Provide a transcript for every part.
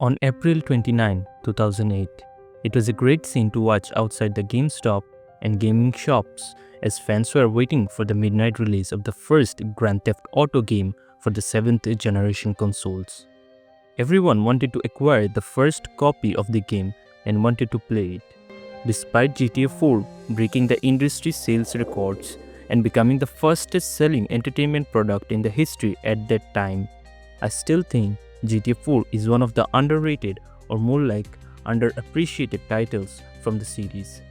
On April 29, 2008, it was a great scene to watch outside the GameStop and gaming shops as fans were waiting for the midnight release of the first Grand Theft Auto game for the 7th generation consoles. Everyone wanted to acquire the first copy of the game and wanted to play it. Despite GTA 4 breaking the industry sales records and becoming the fastest selling entertainment product in the history at that time, I still think GTA 4 is one of the underrated or more like underappreciated titles from the series.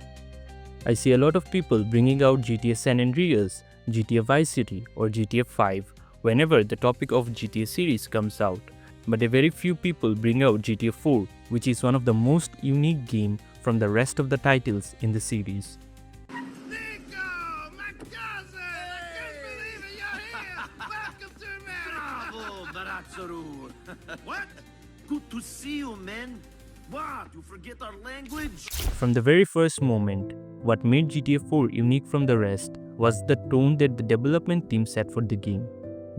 I see a lot of people bringing out GTA San Andreas, GTA Vice City or GTA 5 whenever the topic of GTA series comes out, but a very few people bring out GTA 4, which is one of the most unique game from the rest of the titles in the series. Niko, my cousin! I can't believe it, you're here! Welcome to Bravo, Baratsaru! What? Good to see you, man. What? You forget our language? From the very first moment, what made GTA 4 unique from the rest was the tone that the development team set for the game.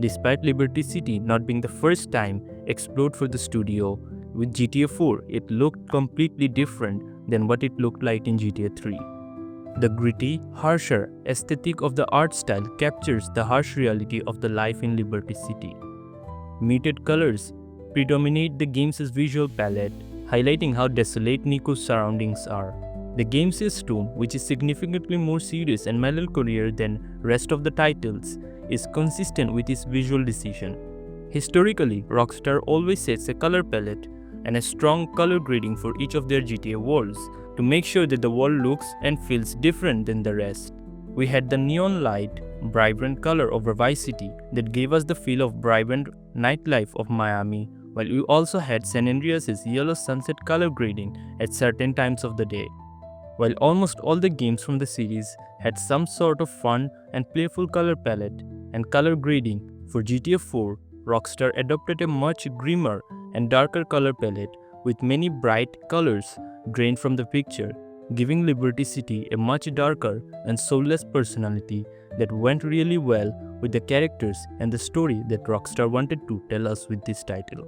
Despite Liberty City not being the first time explored for the studio, with GTA 4 it looked completely different than what it looked like in GTA 3. The gritty, harsher aesthetic of the art style captures the harsh reality of the life in Liberty City. Muted colors predominate the game's visual palette, highlighting how desolate Niko's surroundings are. The game's tone, which is significantly more serious and melancholier than rest of the titles, is consistent with its visual decision. Historically, Rockstar always sets a color palette and a strong color grading for each of their GTA worlds to make sure that the world looks and feels different than the rest. We had the neon light, vibrant color over Vice City that gave us the feel of vibrant nightlife of Miami, while we also had San Andreas' yellow sunset color grading at certain times of the day. While almost all the games from the series had some sort of fun and playful color palette and color grading, for GTA 4, Rockstar adopted a much grimmer and darker color palette with many bright colors drained from the picture, giving Liberty City a much darker and soulless personality that went really well with the characters and the story that Rockstar wanted to tell us with this title.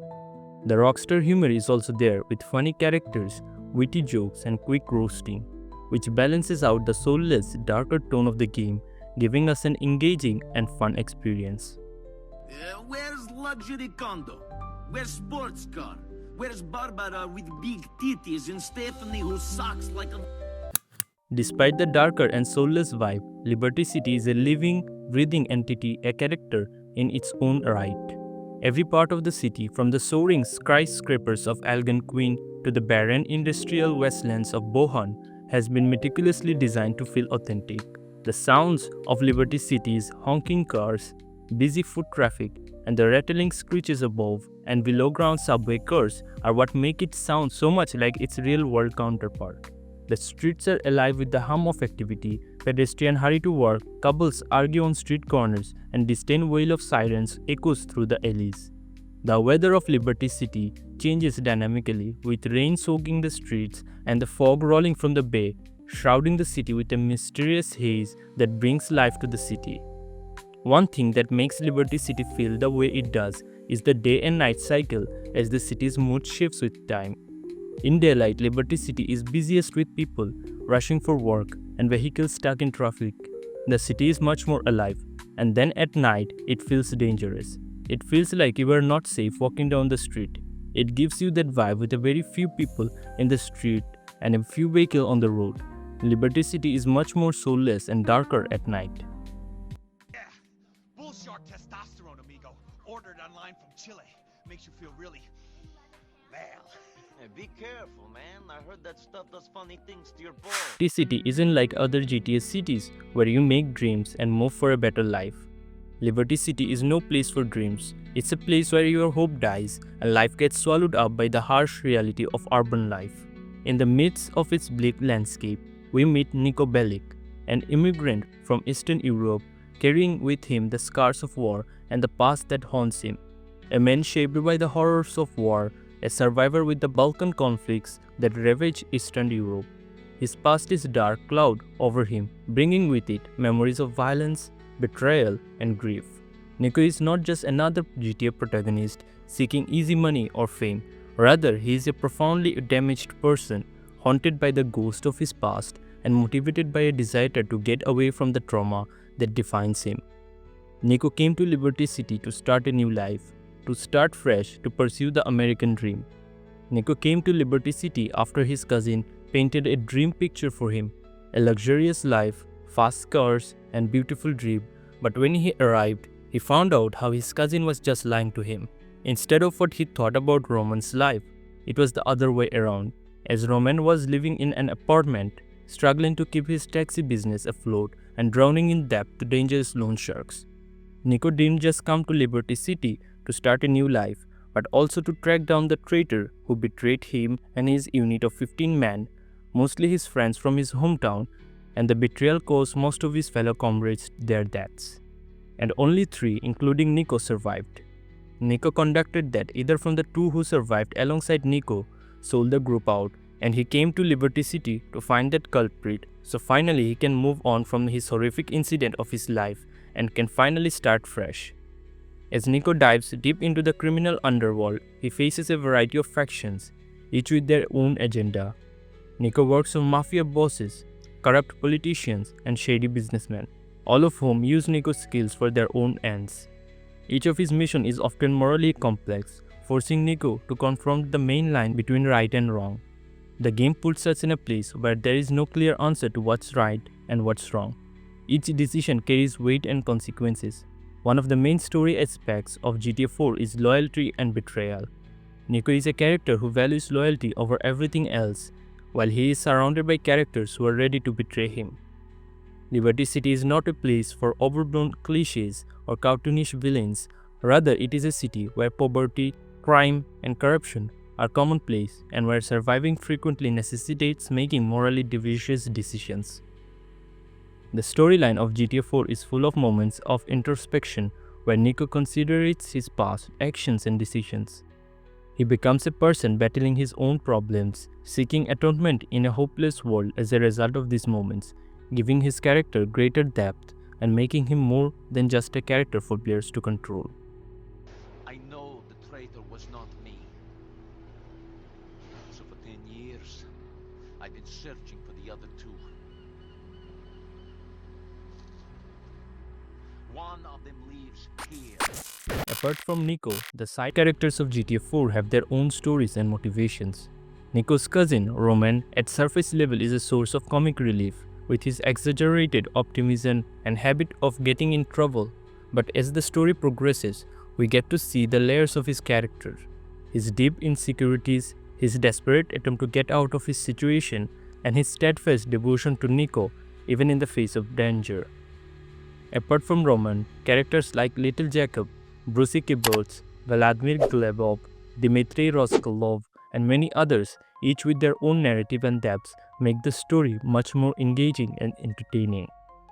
The Rockstar humor is also there with funny characters, witty jokes and quick roasting, which balances out the soulless, darker tone of the game, giving us an engaging and fun experience. Where's luxury condo? Where's sports car? Where's Barbara with big titties and Stephanie who sucks like a... Despite the darker and soulless vibe, Liberty City is a living, breathing entity, a character in its own right. Every part of the city, from the soaring skyscrapers of Algonquin to the barren industrial wastelands of Bohan, has been meticulously designed to feel authentic. The sounds of Liberty City's honking cars, busy foot traffic, and the rattling screeches above and below ground subway cars are what make it sound so much like its real-world counterpart. The streets are alive with the hum of activity, pedestrians hurry to work, couples argue on street corners, and distant wail of sirens echoes through the alleys. The weather of Liberty City changes dynamically, with rain soaking the streets and the fog rolling from the bay, shrouding the city with a mysterious haze that brings life to the city. One thing that makes Liberty City feel the way it does is the day and night cycle as the city's mood shifts with time. In daylight, Liberty City is busiest with people rushing for work and vehicles stuck in traffic. The city is much more alive, and then at night, it feels dangerous. It feels like you are not safe walking down the street. It gives you that vibe with a very few people in the street and a few vehicles on the road. Liberty City is much more soulless and darker at night. Bullshit testosterone, amigo. Ordered online from Chile. Makes you feel really... well. Hey, be careful, man. I heard that stuff does funny things to your balls. Liberty City isn't like other GTA cities where you make dreams and move for a better life. Liberty City is no place for dreams. It's a place where your hope dies and life gets swallowed up by the harsh reality of urban life. In the midst of its bleak landscape, we meet Niko Bellic, an immigrant from Eastern Europe, carrying with him the scars of war and the past that haunts him. A man shaped by the horrors of war, a survivor with the Balkan conflicts that ravage Eastern Europe. His past is a dark cloud over him, bringing with it memories of violence, betrayal, and grief. Niko is not just another GTA protagonist seeking easy money or fame, Rather, he is a profoundly damaged person, haunted by the ghost of his past and motivated by a desire to get away from the trauma that defines him. Niko came to Liberty City to start a new life, to start fresh, to pursue the American dream. Niko came to Liberty City after his cousin painted a dream picture for him, a luxurious life, fast cars, and beautiful dream. But when he arrived, he found out how his cousin was just lying to him. Instead of what he thought about Roman's life, it was the other way around, as Roman was living in an apartment, struggling to keep his taxi business afloat and drowning in debt to dangerous loan sharks. Niko didn't just come to Liberty City to start a new life, but also to track down the traitor who betrayed him and his unit of 15 men, mostly his friends from his hometown, and the betrayal caused most of his fellow comrades their deaths. And only 3, including Niko, survived. Niko conducted that either from the 2 who survived alongside Niko, sold the group out, and he came to Liberty City to find that culprit, so finally he can move on from his horrific incident of his life and can finally start fresh. As Niko dives deep into the criminal underworld, he faces a variety of factions, each with their own agenda. Niko works for mafia bosses, corrupt politicians, and shady businessmen, all of whom use Niko's skills for their own ends. Each of his missions is often morally complex, forcing Niko to confront the main line between right and wrong. The game puts us in a place where there is no clear answer to what's right and what's wrong. Each decision carries weight and consequences. One of the main story aspects of GTA 4 is loyalty and betrayal. Niko is a character who values loyalty over everything else, while he is surrounded by characters who are ready to betray him. Liberty City is not a place for overblown cliches or cartoonish villains. Rather, it is a city where poverty, crime, and corruption are commonplace and where surviving frequently necessitates making morally devious decisions. The storyline of GTA 4 is full of moments of introspection where Niko considers his past actions and decisions. He becomes a person battling his own problems, seeking atonement in a hopeless world as a result of these moments, giving his character greater depth and making him more than just a character for players to control. I know the traitor was not me. So for 10 years, I've been searching for the other 2. One of them lives here. Apart from Niko, the side characters of GTA 4 have their own stories and motivations. Niko's cousin, Roman, at surface level is a source of comic relief, with his exaggerated optimism and habit of getting in trouble. But as the story progresses, we get to see the layers of his character. His deep insecurities, his desperate attempt to get out of his situation, and his steadfast devotion to Niko, even in the face of danger. Apart from Roman, characters like Little Jacob, Brucey Kibbutz, Vladimir Glebov, Dmitry Roskolov, and many others, each with their own narrative and depths, make the story much more engaging and entertaining.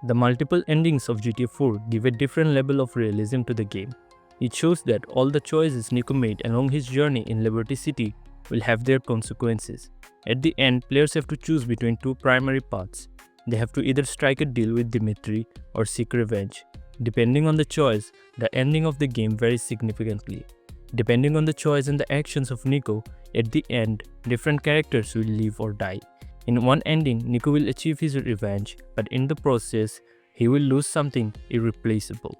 The multiple endings of GTA 4 give a different level of realism to the game. It shows that all the choices Niko made along his journey in Liberty City will have their consequences. At the end, players have to choose between 2 primary paths. They have to either strike a deal with Dmitry or seek revenge. Depending on the choice, the ending of the game varies significantly. Depending on the choice and the actions of Niko, at the end, different characters will live or die. In one ending, Niko will achieve his revenge, but in the process, he will lose something irreplaceable.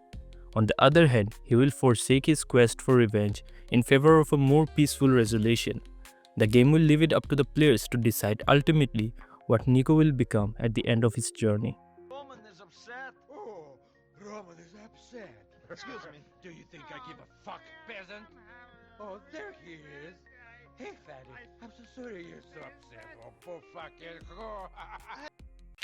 On the other hand, he will forsake his quest for revenge in favor of a more peaceful resolution. The game will leave it up to the players to decide ultimately what Niko will become at the end of his journey. Roman is upset. Oh, Roman is upset. Excuse me, do you think I give a fuck, peasant? Oh, there he is. Hey, fatty. I'm so sorry you're so upset. Oh, poor fucking.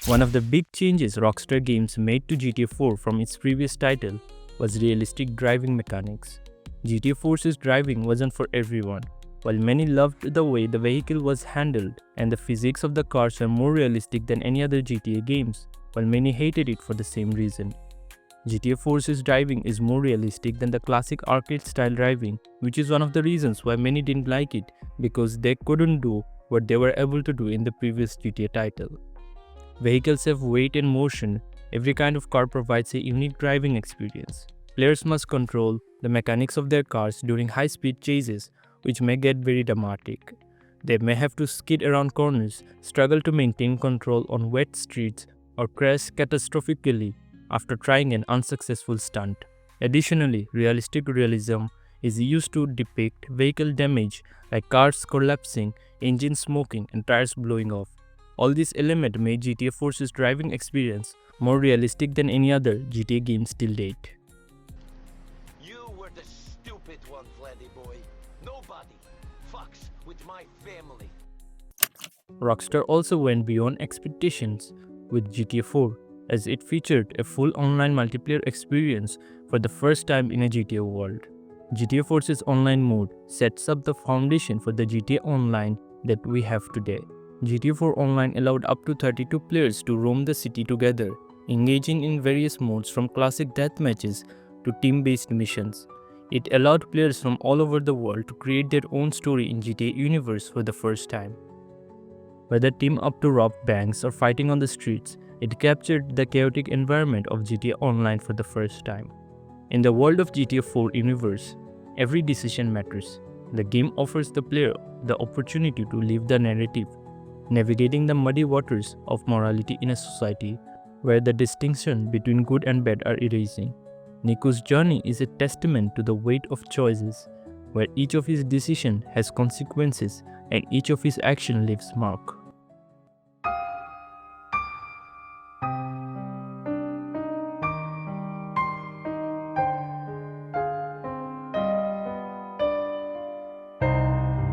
One of the big changes Rockstar Games made to GTA 4 from its previous title was realistic driving mechanics. GTA 4's driving wasn't for everyone. While many loved the way the vehicle was handled and the physics of the cars were more realistic than any other GTA games, while many hated it for the same reason. GTA 4's driving is more realistic than the classic arcade-style driving, which is one of the reasons why many didn't like it, because they couldn't do what they were able to do in the previous GTA title. Vehicles have weight and motion. Every kind of car provides a unique driving experience. Players must control the mechanics of their cars during high-speed chases, which may get very dramatic. They may have to skid around corners, struggle to maintain control on wet streets, or crash catastrophically after trying an unsuccessful stunt. Additionally, realistic realism is used to depict vehicle damage like cars collapsing, engines smoking, and tires blowing off. All these elements made GTA 4's driving experience more realistic than any other GTA games till date. You were the stupid one, Vladdy boy. Nobody fucks with my family. Rockstar also went beyond expectations with GTA 4, as it featured a full online multiplayer experience for the first time in a GTA world. GTA 4's online mode sets up the foundation for the GTA Online that we have today. GTA 4 Online allowed up to 32 players to roam the city together, engaging in various modes from classic deathmatches to team-based missions. It allowed players from all over the world to create their own story in GTA universe for the first time. Whether team up to rob banks or fighting on the streets, it captured the chaotic environment of GTA Online for the first time. In the world of GTA 4 universe, every decision matters. The game offers the player the opportunity to live the narrative, navigating the muddy waters of morality in a society where the distinction between good and bad are erasing. Niko's journey is a testament to the weight of choices, where each of his decisions has consequences and each of his actions leaves mark.